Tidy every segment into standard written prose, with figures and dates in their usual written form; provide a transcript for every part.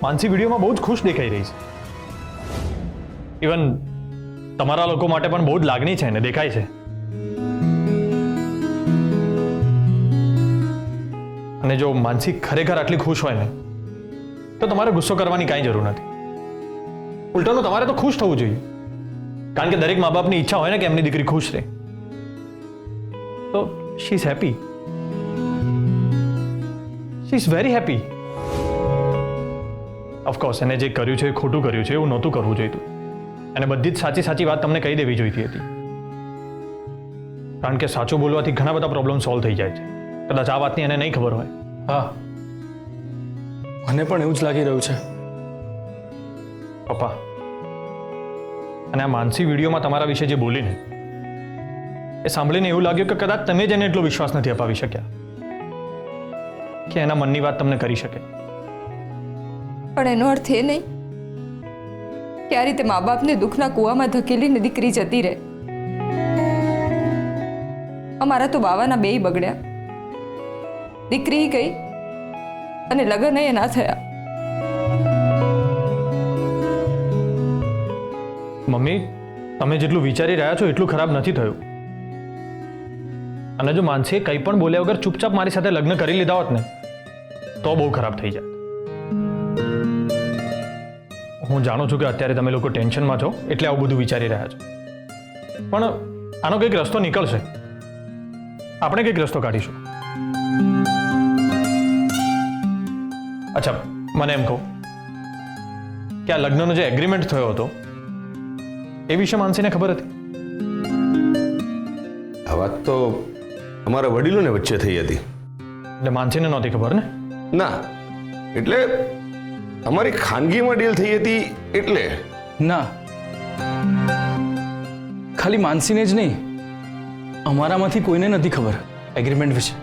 માનસી વિડીયોમાં બહુ જ ખુશ દેખાઈ રહી છે. ઇવન તમારા લોકો માટે પણ બહુ જ લાગણી છે ને દેખાય છે. અને જો માનસી ખરેખર આટલી ખુશ હોય ને તો તમારે ગુસ્સો કરવાની કાંઈ જરૂર નથી. ઉલટાનું તમારે તો ખુશ થવું જોઈએ, કારણ કે દરેક મા બાપની ઈચ્છા હોય ને કે એમની દીકરી ખુશ રહે. તો she is happy, she is very happy. Of course એને જે કર્યું છે એ ખોટું કર્યું છે, એવું નહોતું કરવું જોઈતું. અને બધી જ સાચી સાચી વાત તમને કહી દેવી જોઈતી હતી, કારણ કે સાચું બોલવાથી ઘણા બધા પ્રોબ્લેમ સોલ્વ થઈ જાય છે. કદાચ આ વાતની એને નહીં ખબર હોય. હા, મને પણ એવું જ લાગી રહ્યું છે પપ્પા. અને આ માનસી વિડીયોમાં તમારા વિશે જે બોલીને એ સાંભળીને એવું લાગ્યું કે કદાચ તમે જ એને એટલો વિશ્વાસ નથી અપાવી શક્યા કે એના મનની વાત તમને કરી શકે. પણ એનો અર્થ એ નહીં કે આ રીતે મા બાપને દુઃખના કૂવામાં ધકેલીને દીકરી જતી રહે. અમારા તો બાવાના બેય બગડ્યા, દીકરી ગઈ અને લગ્ન એ ના થયા. મમ્મી, તમે જેટલું વિચારી રહ્યા છો એટલું ખરાબ નથી થયું. અને જો માનસીએ કંઈ પણ બોલ્યા વગર ચૂપચાપ મારી સાથે લગ્ન કરી લીધા હોત ને તો બહુ ખરાબ થઈ જાય. હું જાણું છું કે અત્યારે તમે લોકો ટેન્શનમાં છો એટલે આવું બધું વિચારી રહ્યા છો, પણ આનો કંઈક રસ્તો નીકળશે. આપણે કંઈક રસ્તો કાઢીશું. અચ્છા, મને એમ કહો કે આ લગ્નનો જે એગ્રીમેન્ટ થયો હતો એ વિશે માનસીને ખબર હતી? આ વાત તો અમારા વડીલોને વચ્ચે થઈ હતી. એટલે માનસીને નહોતી ખબર ને? ના, એટલે અમારી ખાનગીમાં ડીલ થઈ હતી એટલે. ના, ખાલી માનસીને જ નહીં, અમારામાંથી કોઈને નથી ખબર એગ્રીમેન્ટ વિશે.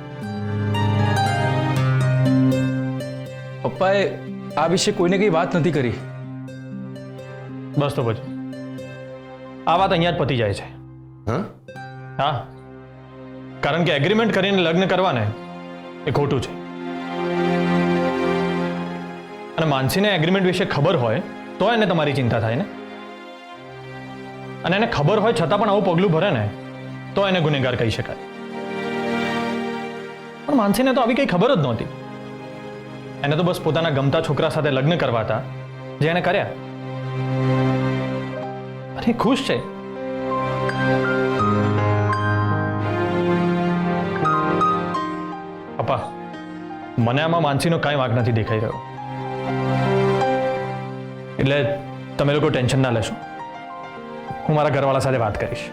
પપ્પાએ આ વિશે કોઈને કંઈ વાત નથી કરી. બસ તો પછી આ વાત અહીંયા જ પતી જાય છે. હા, હા, કારણ કે એગ્રીમેન્ટ કરીને લગ્ન કરવાને એ ખોટું છે. અને માનસીને એગ્રીમેન્ટ વિશે ખબર હોય તો એને તમારી ચિંતા થાય ને. અને એને ખબર હોય છતાં પણ આવું પગલું ભરે ને તો એને ગુનેગાર કહી શકાય. પણ માનસીને તો આવી કંઈ ખબર જ નહોતી. એને તો બસ પોતાના ગમતા છોકરા સાથે લગ્ન કરવા હતા જે એને કર્યા. અને ખુશ છે. પપ્પા, મને આમાં માનસીનો કાંઈ વાંક નથી દેખાઈ રહ્યો. એટલે તમે લોકો ટેન્શન ના લેશો, હું મારા ઘરવાળા સાથે વાત કરીશ.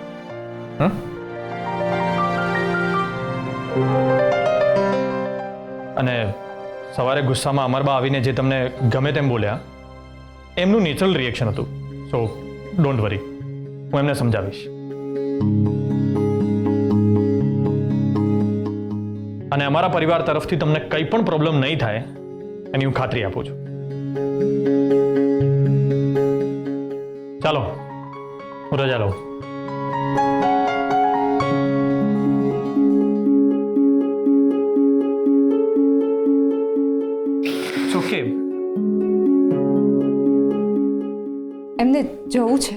અને સવારે ગુસ્સામાં અમરબા આવીને જે તમને ગમે તેમ બોલ્યા એમનું નેચરલ રિએક્શન હતું. સો ડોન્ટ વરી, હું એમને સમજાવીશ. અને અમારા પરિવાર તરફથી તમને કંઈ પણ પ્રોબ્લેમ નહીં થાય એની હું ખાતરી આપું છું. ચાલો, હું રજા લઉં. ઓકે, એમને જવું છે.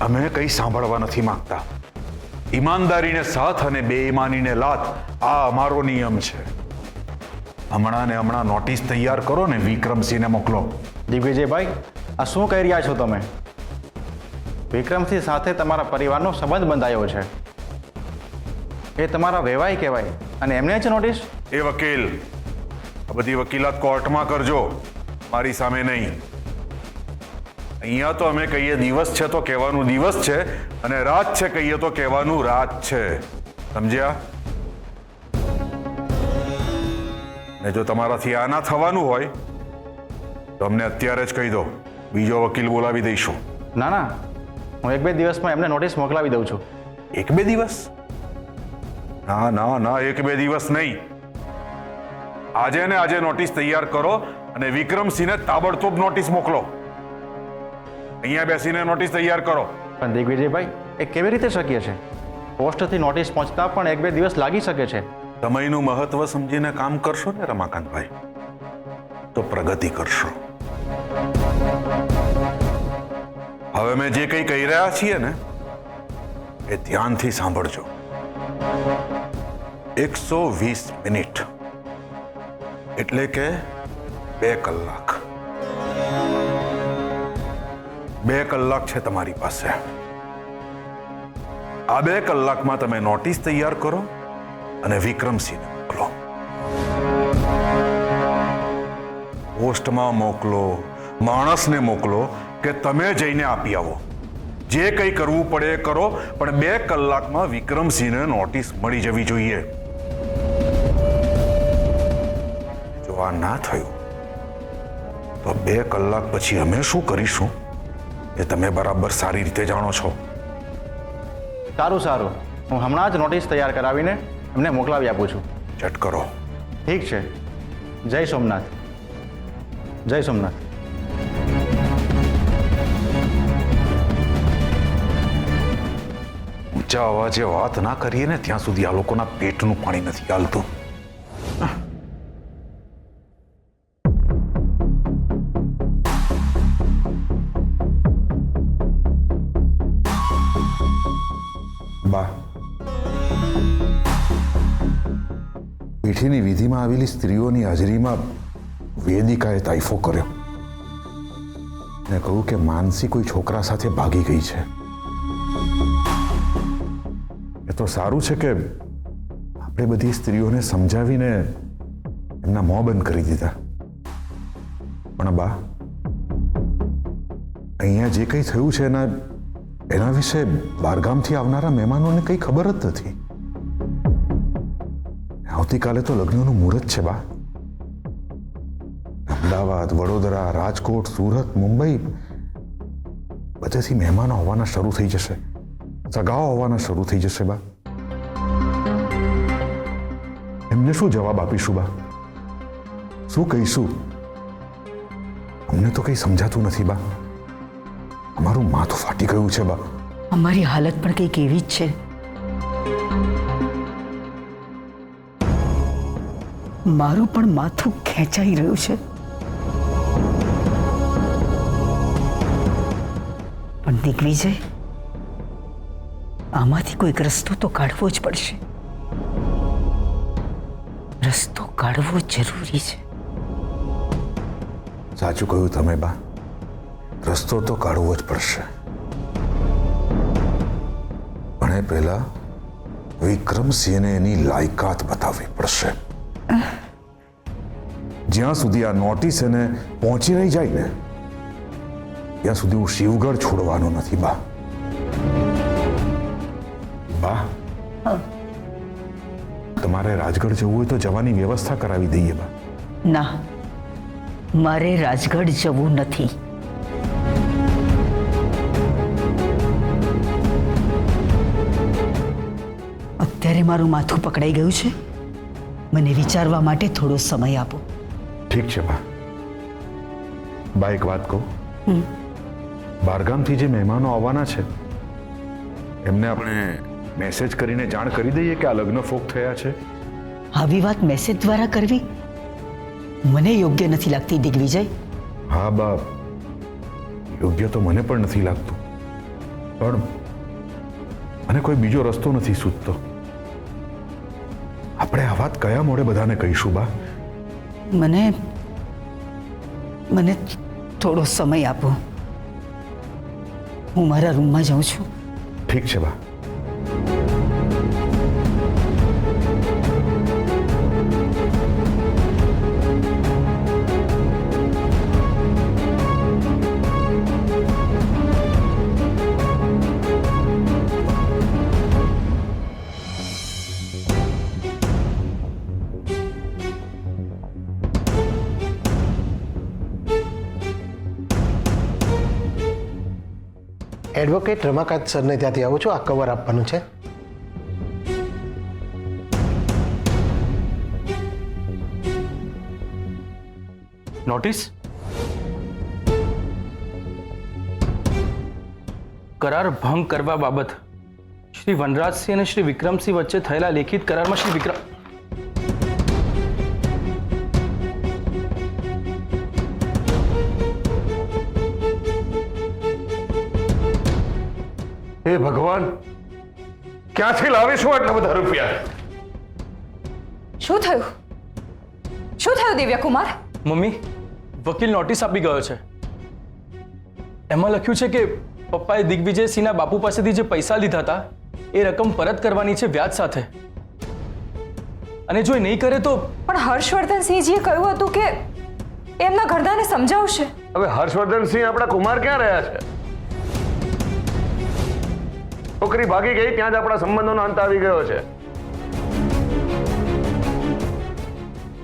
અમે કંઈ સાંભળવા નથી માંગતા. ઈમાનદારીને સાથ અને બેઈમાનીને લાત, આ અમારો નિયમ છે. હમણાં ને હમણાં નોટિસ તૈયાર કરો ને વિક્રમસિંહને મોકલો. દિગ્વિજયભાઈ, આ શું કહી રહ્યા છો તમે? વિક્રમસિંહ સાથે તમારા પરિવારનો સંબંધ બંધાયો છે, એ તમારા વેવાઈ કહેવાય, અને એમને જ નોટિસ? એ વકીલ, આ બધી વકીલાત કોર્ટમાં કરજો, મારી સામે નહીં. અહીંયા તો અમે કહીએ દિવસ છે તો કહેવાનું દિવસ છે, અને રાત છે કહીએ તો કહેવાનું રાત છે. સમજ્યા? ને જો તમારાથી આ ના થવાનું હોય તો અમને અત્યારે જ કહી દો, બીજો વકીલ બોલાવી દઈશું. ના ના, હું 1-2 દિવસમાં એમને નોટિસ મોકલાવી દઉં છું. 1-2 દિવસ? ના ના ના, 1-2 દિવસ નહીં, આજે ને આજે નોટિસ તૈયાર કરો અને વિક્રમસિંહને તાબડતોબ નોટિસ મોકલો. અહીંયા બેસીને નોટિસ તૈયાર કરો. પણ દિગ્વિજયભાઈ, એ કેવી રીતે શક્ય છે? પોસ્ટથી નોટિસ પહોંચતા પણ 1-2 દિવસ લાગી શકે છે. સમયનું મહત્વ સમજીને કામ કરશો ને રમાકાંતભાઈ, તો પ્રગતિ કરશો. હવે મેં જે કંઈ કહી રહ્યા છીએ ને, એ ધ્યાનથી સાંભળજો. 120 મિનિટ એટલે કે 2 કલાક. 2 કલાક છે તમારી પાસે. આ 2 કલાકમાં તમે નોટિસ તૈયાર કરો અને વિક્રમસિંહને મોકલો. પોસ્ટમાં મોકલો, માણસને મોકલો કે તમે જઈને આપી આવો. જે કંઈ કરવું પડે એ કરો, પણ 2 કલાકમાં વિક્રમસિંહને નોટિસ મળી જવી જોઈએ. જો આ ના થયું તો 2 કલાક પછી અમે શું કરીશું એ તમે બરાબર સારી રીતે જાણો છો. સારું સારું, હું હમણાં જ નોટિસ તૈયાર કરાવીને એમને મોકલાવી આપું છું. ચટ કરો. ઠીક છે. જય સોમનાથ. જય સોમનાથ. ઊંચા અવાજે વાત ના કરીએ ને ત્યાં સુધી આ લોકોના પેટનું પાણી નથી હાલતું. બા, પીઠીની વિધિમાં આવેલી સ્ત્રીઓની હાજરીમાં વેદિકાએ તાઇફો કર્યો અને કહ્યું કે માનસી કોઈ છોકરા સાથે ભાગી ગઈ છે. એ તો સારું છે કે આપણે બધી સ્ત્રીઓને સમજાવીને એમના મોં બંધ કરી દીધા. પણ બા, અહીંયા જે કંઈ થયું છે એના વિશે બહારગામથી આવનારા મહેમાનોને કંઈ ખબર જ નથી. આવતીકાલે તો લગ્નનું મુહૂર્ત છે બા. અમદાવાદ, વડોદરા, રાજકોટ, સુરત, મુંબઈ બધેથી મહેમાનો આવવાના શરૂ થઈ જશે. સગાઓ આવવાના શરૂ થઈ જશે બા. એમને શું જવાબ આપીશું બા? શું કહીશું? અમને તો કંઈ સમજાતું નથી બા. અમારું માથું ફાટી ગયું છે બા. અમારી હાલત પણ કંઈક એવી જ છે. મારું પણ માથું ખેંચાઈ રહ્યું છે. પણ દિગ્વિજય, આમાંથી કોઈક રસ્તો તો કાઢવો જ પડશે. રસ્તો કાઢવો જરૂરી છે. સાચું કહ્યું તમે બા. રસ્તો તો કાઢવો જ પડશે. પણ એ પહેલા વિક્રમસિંહને એની લાયકાત બતાવવી પડશે. જ્યાં સુધી આ નોટિસ એને પહોંચી નહીં જાય ને ત્યાં સુધી હું શિવગઢ છોડવાનો નથી બા. બા, તમારે રાજગઢ જવું હોય તો જવાની વ્યવસ્થા કરાવી દઈએ બા. ના, મારે રાજગઢ જવું નથી. અત્યારે મારું માથું પકડાઈ ગયું છે. મને વિચારવા માટે થોડો સમય આપો. ઠીક છે બા. બા, એક વાત કહું? બહારગામથી જે મહેમાનો આવવાના છે એમને આપણે મેસેજ કરીને જાણ કરી દઈએ કે આ લગ્ન ફોક થયા છે. આવી વાત મેસેજ દ્વારા કરવી મને યોગ્ય નથી લાગતી દિગ્વિજય. હા બા, યોગ્ય તો મને પણ નથી લાગતું, પણ મને કોઈ બીજો રસ્તો નથી સૂચતો. આપણે આ વાત કયા મોડે બધાને કહીશું બા? મને થોડો સમય આપો. હું મારા રૂમમાં જાઉં છું. ઠીક છે બા. એડવોકેટ રમાકાંત સરને ત્યાંથી આવું છું. આ કવર આપવાનું છે. નોટિસ? કરાર ભંગ કરવા બાબત શ્રી વનરાજસિંહ અને શ્રી વિક્રમસિંહ વચ્ચે થયેલા લેખિત કરારમાં શ્રી વિક્રમ હે ભગવાન, ક્યાંથી લાવીશું આટલા બધા રૂપિયા? શું થયું? શું થયું દિવ્યકુમાર? મમ્મી, વકીલ નોટિસ આપી ગયો છે. એમાં લખ્યું છે કે પપ્પાએ દિગ્વિજયસિંહના બાપુ પાસેથી જે પૈસા લીધા હતા એ રકમ પરત કરવાની છે વ્યાજ સાથે. અને જો એ નહીં કરે તો પણ હર્ષવર્ધનસિંહજીએ કહ્યું હતું કે એમના ઘરદાને સમજાવશે. હવે હર્ષવર્ધનસિંહ આપણા કુમાર ક્યાં રહ્યા છે? છોકરી ભાગી ગઈ ત્યાં જ આપણા સંબંધોનો અંત આવી ગયો છે.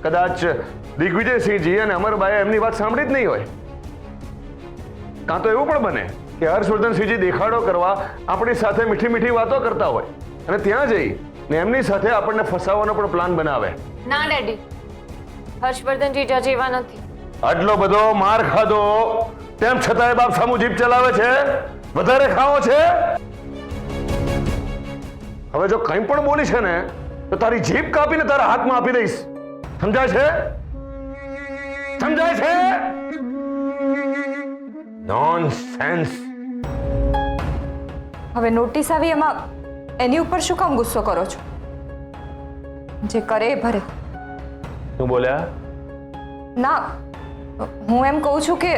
કદાચ દિગ્વિજયસિંહજી અને અમરબાઈએ એમની વાત સાંભળી જ નહીં હોય. કાં તો એવું પણ બને કે હર્ષવર્ધનસિંહજી દેખાડો કરવા આપણી સાથે મીઠી મીઠી વાતો કરતા હોય અને ત્યાં જઈ ને એમની સાથે આપણને ફસાવવાનો પણ પ્લાન બનાવે. ના ડેડી, હર્ષવર્ધનજી જજ એવા નથી. આટલો બધો માર ખાધો તેમ છતાંય બાપ સામું જીભ ચલાવે છે. વધારે ખાવો છે? હવે જો કંઈ પણ બોલી છે ને તો તારી જીભ કાપીને તારા હાથમાં આપી દઈશ. સમજાય છે? સમજાય છે? નોનસેન્સ. હવે નોટિસ આવી એમાં એની ઉપર શું કામ ગુસ્સો કરો છો? જે કરે એ ભરે. શું બોલ્યા? ના, હું એમ કહું છું કે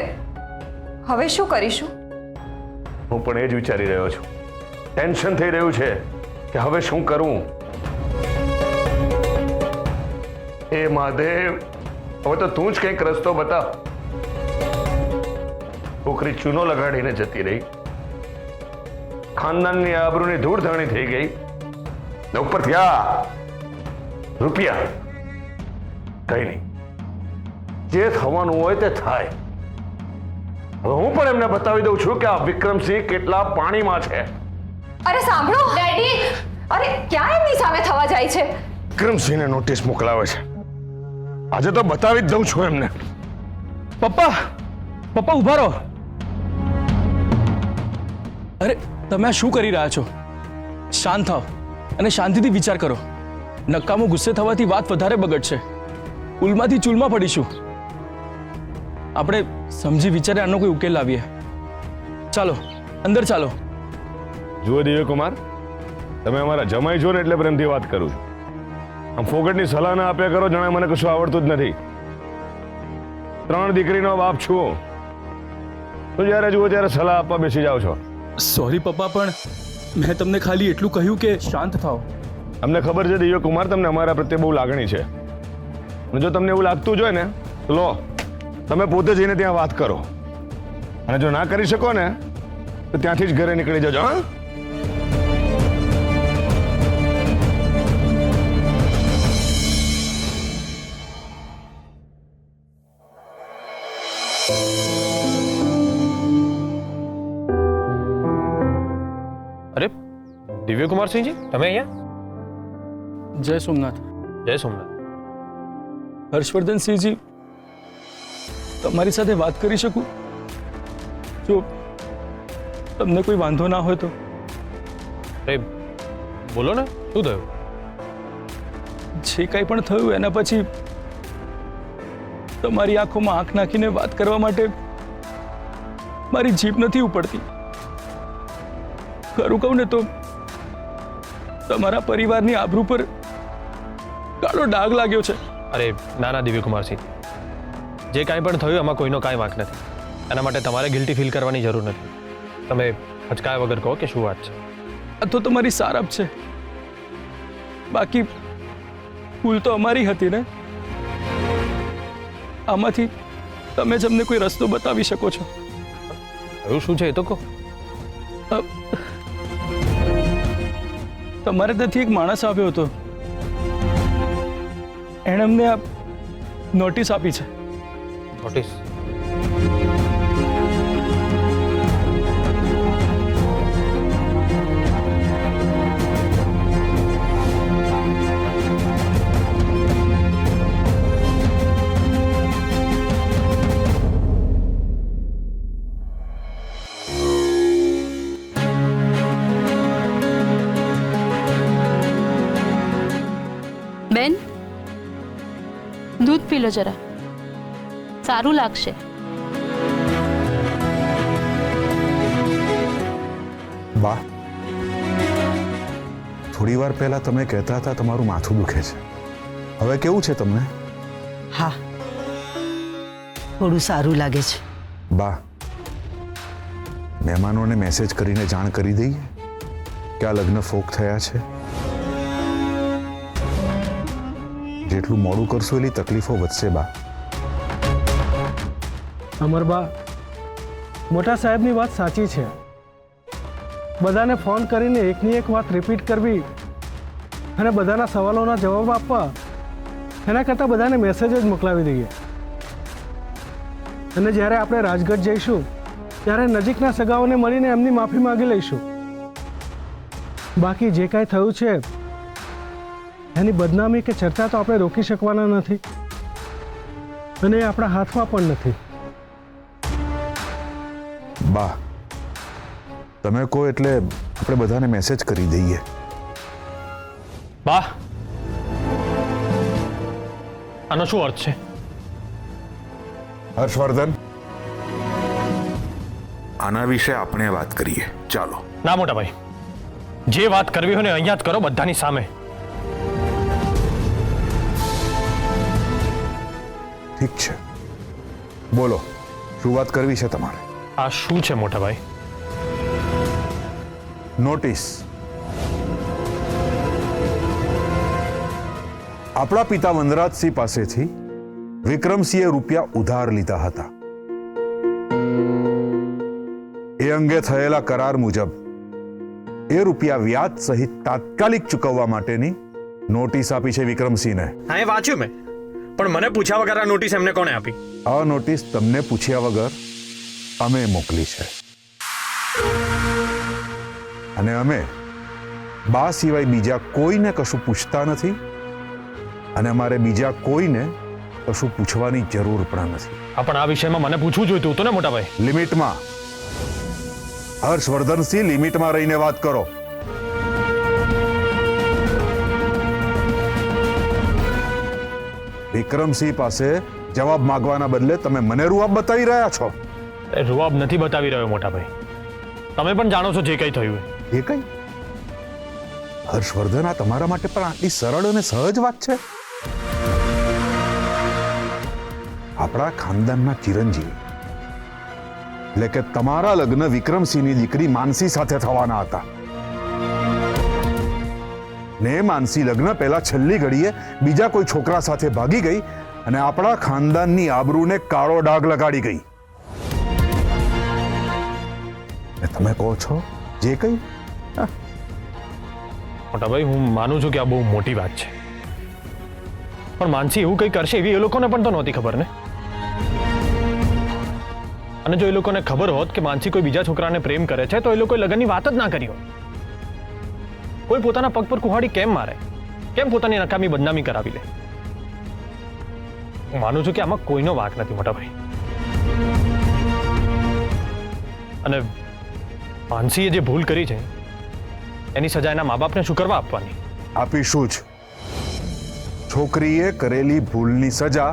હવે શું કરીશું? હું પણ એ જ વિચારી રહ્યો છું. ટેન્શન થઈ રહ્યું છે કે હવે શું કરવું. એ મહાદેવ, હવે તો તું જ કંઈક રસ્તો બતાવ. છોકરી ચૂનો લગાડીને જતી રહી, ખાનદાનની આબરૂની ધૂળ ધાણી થઈ ગઈ, ને ઉપરથી આ રૂપિયા. કઈ નહીં, જે થવાનું હોય તે થાય. હવે હું પણ એમને બતાવી દઉં છું કે આ વિક્રમસિંહ કેટલા પાણીમાં છે. અરે સાંભળો ડેડી, અરે ક્યાં એમની સામે થવા જાય છે? વિક્રમસિંહને નોટિસ મોકલાવે છે. આજે તો બતાવી જ દઉં છું એમને. પપ્પા, પપ્પા ઉભા રહો. અરે તમે આ શું કરી રહ્યા છો? શાંત થાવ અને શાંતિથી વિચાર કરો. નકામો ગુસ્સે થવાથી વાત વધારે બગડશે. ઉલમાંથી ચૂલમાં પડીશું. આપણે સમજી વિચારે આનો કોઈ ઉકેલ લાવીએ. ચાલો અંદર ચાલો. જુઓ દિવ્યકુમાર, તમે અમારા જમાઈ છો ને એટલે પ્રેમથી વાત કરું છું. આમ ફોગટની સલાહ ના આપ્યા કરો, જાણે મને કશું આવડતું જ નથી. 3 દીકરીનો બાપ છું. તો જ્યારે જુઓ ત્યારે સલાહ આપવા બેસી જાઓ છો. સોરી પપ્પા, પણ મેં તમને ખાલી એટલું કહ્યું કે શાંત થાઓ. અમને ખબર છે દિવ્યકુમાર, તમને અમારા પ્રત્યે બહુ લાગણી છે. અને જો તમને એવું લાગતું જ હોય ને તો લો, તમે પોતે જઈને ત્યાં વાત કરો. અને જો ના કરી શકો ને તો ત્યાંથી જ ઘરે નીકળી જજો. હા, અરે દિવ્યકુમારસિંહજી, તમે અહીંયા? જય સોમનાથ. જય સોમનાથ. હર્ષવર્ધનસિંહજી, તમારી સાથે વાત કરી શકું? જો તમને કોઈ વાંધો ના હોય તો. અરે બોલો ને, શું થયું? જે કંઈ પણ થયું એના પછી તમારી આંખોમાં આંખ નાખીને વાત કરવા માટે મારી જીભ નથી ઉપડતી. ખરું કહું ને તો તમારા પરિવારની આબરૂ પર કાળો ડાઘ લાગ્યો છે. અરે ના ના દિવ્યકુમારસિંહ, જે કાંઈ પણ થયું એમાં કોઈનો કાંઈ વાંક નથી. એના માટે તમારે ગિલ્ટી ફીલ કરવાની જરૂર નથી. તમે હચકાયા વગર કહો કે શું વાત છે. આ તો તમારી સારપ છે, બાકી ભૂલ તો અમારી હતી ને. આમાંથી તમે જ અમને કોઈ રસ્તો બતાવી શકો છો. એવું શું છે એ તો કહો. તમારે ત્યાંથી એક માણસ આવ્યો હતો. એણે અમને આ નોટિસ આપી છે. નોટિસ? પી લો જરા, સારું લાગશે. બા, થોડી વાર પહેલા તમે કહેતા હતા તમારું માથું દુખે છે, હવે કેવું છે તમને? હા, થોડું સારું લાગે છે. બા, મહેમાનોને મેસેજ કરીને જાણ કરી દઈએ કે આ લગ્ન ફોક થયા છે. જેટલું મોડું કરશો એટલી તકલીફો વધશે બા. અમરબા, મોટા સાહેબની વાત સાચી છે. બધાને ફોન કરીને એકની એક વાત રિપીટ કરવી અને બધાના સવાલોના જવાબ આપવા, એના કરતાં બધાને મેસેજ જ મોકલાવી દઈએ. અને જ્યારે આપણે રાજગઢ જઈશું ત્યારે નજીકના સગાઓને મળીને એમની માફી માંગી લઈશું. બાકી જે કાંઈ થયું છે એની બદનામી કે ચર્ચા તો આપણે રોકી શકવાના નથી અને એ આપણા હાથમાં પણ નથી. બા, તમે કહો એટલે આપણે બધાને મેસેજ કરી દઈએ. બા, આનો શું અર્થ છે? હર્ષવર્ધન, આના વિશે આપણે વાત કરીએ. ચાલો. ના મોટા ભાઈ, જે વાત કરવી હોય ને અહીંયા જ કરો, બધાની સામે. ઠીક છે, બોલો, શું વાત કરવી છે તમારે? આ શું છે મોટા ભાઈ? નોટિસ. આપણા પિતા વનરાજસિંહ પાસેથી વિક્રમસિંહે રૂપિયા ઉધાર લીધા હતા. એ અંગે થયેલા કરાર મુજબ એ રૂપિયા વ્યાજ સહિત તાત્કાલિક ચૂકવવા માટેની નોટિસ આપી છે વિક્રમસિંહને. હા, એ વાંચ્યું મેં, પણ મને પૂછ્યા વગર આ નોટિસ એમને કોણે આપી? આ નોટિસ તમને પૂછ્યા વગર અમે મોકલી છે. અને અમે બા સિવાય બીજા કોઈને કશું પૂછતા નથી અને અમારે બીજા કોઈને કશું પૂછવાની જરૂર પણ નથી. પણ આ વિષયમાં મને પૂછવું જોઈતું હતું ને મોટા ભાઈ. લિમિટમાં. હર્ષવર્ધનસિંહ, લિમિટમાં રહીને વાત કરો. વિક્રમસિંહ પાસે જવાબ માંગવાના બદલે તમે મને રૂઆબ બતાવી રહ્યા છો. રૂઆબ નથી બતાવી રહ્યો મોટા ભાઈ, તમે પણ જાણો છો જે કંઈ થયું. એ કઈ? હર્ષવર્ધન, આ તમારા માટે પણ આટલી સરળ અને સહજ વાત છે? આપણા ખાનદાનના ચિરંજીવી એટલે કે તમારા લગ્ન વિક્રમસિંહની દીકરી માનસી સાથે થવાના હતા ને માનસી લગ્ન પહેલા છેલ્લી ઘડીએ બીજા કોઈ છોકરા સાથે ભાગી ગઈ અને આપણા ખાનદાનની આબરૂને કાળો ડાઘ લગાડી ગઈ. ને તમે કહો છો જે કંઈ? મોટા ભાઈ, હું માનું છું કે આ બહુ મોટી વાત છે, પણ માનસી એવું કંઈ કરશે એવી એ લોકોને પણ તો નહોતી ખબર ને. અને જો એ લોકોને ખબર હોત કે માનસી કોઈ બીજા છોકરાને પ્રેમ કરે છે તો એ લોકોએ લગ્નની વાત જ ના કરી હોત. કોઈ પોતાના પગ પર કુહાડી કેમ મારે? કેમ પોતાની નકામી બદનામી કરાવી લે? હું માનું છું કે આમાં કોઈનો વાંક નથી મોટા ભાઈ. અને માનસીએ જે ભૂલ કરી છે એની સજા એના મા બાપને શું કરવા આપવાની? આપીશું જ. છોકરીએ કરેલી ભૂલની સજા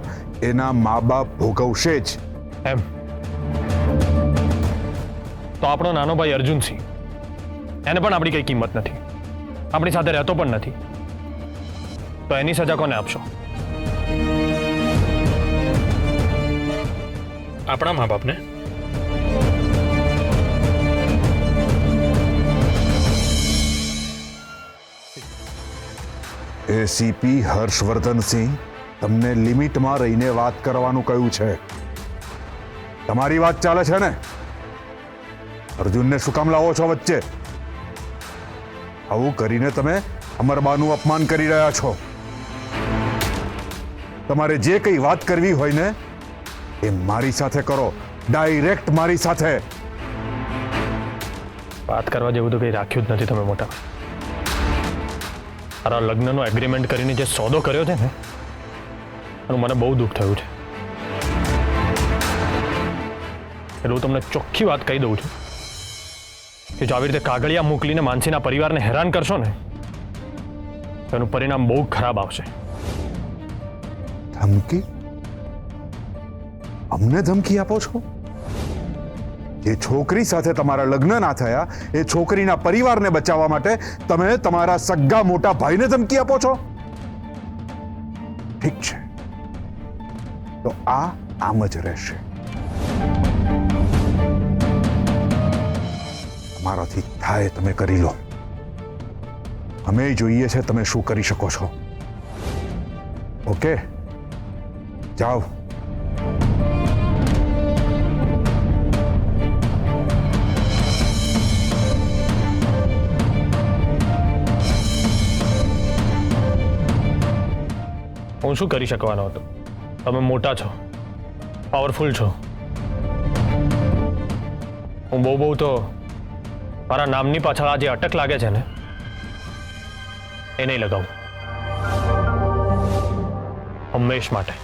એના મા બાપ ભોગવશે જ. એમ તો આપણો નાનો ભાઈ અર્જુનસિંહ, એને પણ આપણી કઈ કિંમત નથી, આપણી સાથે રહેતો પણ નથી, તો એની સજા કોને આપશો? આપણા મા બાપને. એસીપી હર્ષવર્ધનસિંહ, તમને લિમિટમાં રહીને વાત કરવાનું કહ્યું છે. તમારી વાત ચાલે છે ને? અર્જુનને શું કામ લાવો છો વચ્ચે? આવું કરીને તમે અમરબાનું અપમાન કરી રહ્યા છો. તમારે જે કંઈ વાત કરવી હોય ને એ મારી સાથે કરો, ડાયરેક્ટ મારી સાથે. વાત કરવા જેવું તો કંઈ રાખ્યું જ નથી તમે મોટા. મારા લગ્નનો એગ્રીમેન્ટ કરીને જે સોદો કર્યો છે ને એનું મને બહુ દુઃખ થયું છે. એટલે હું તમને ચોખ્ખી વાત કહી દઉં છું કે જો આવી રીતે કાગળિયા મોકલીને માનસીના પરિવારને હેરાન કરશો ને તો એનું પરિણામ બહુ ખરાબ આવશે. ધમકી? અમને ધમકી આપો છો? જે છોકરી સાથે તમારા લગ્ન ના થયા એ છોકરીના પરિવારને બચાવવા માટે તમે તમારા સગ્ગા મોટા ભાઈને ધમકી આપો છો? ઠીક છે, તો આ આમ જ રહેશે. તમારાથી થાય તમે કરી લો. અમે જોઈએ છે તમે શું કરી શકો છો. ઓકે, જાઓ. હું શું કરી શકવાનો હતો? તમે મોટા છો, પાવરફુલ છો. હું બહુ તો મારા નામની પાછળ આ જે અટક લાગે છે ને એ નહીં લગાવું હંમેશ માટે.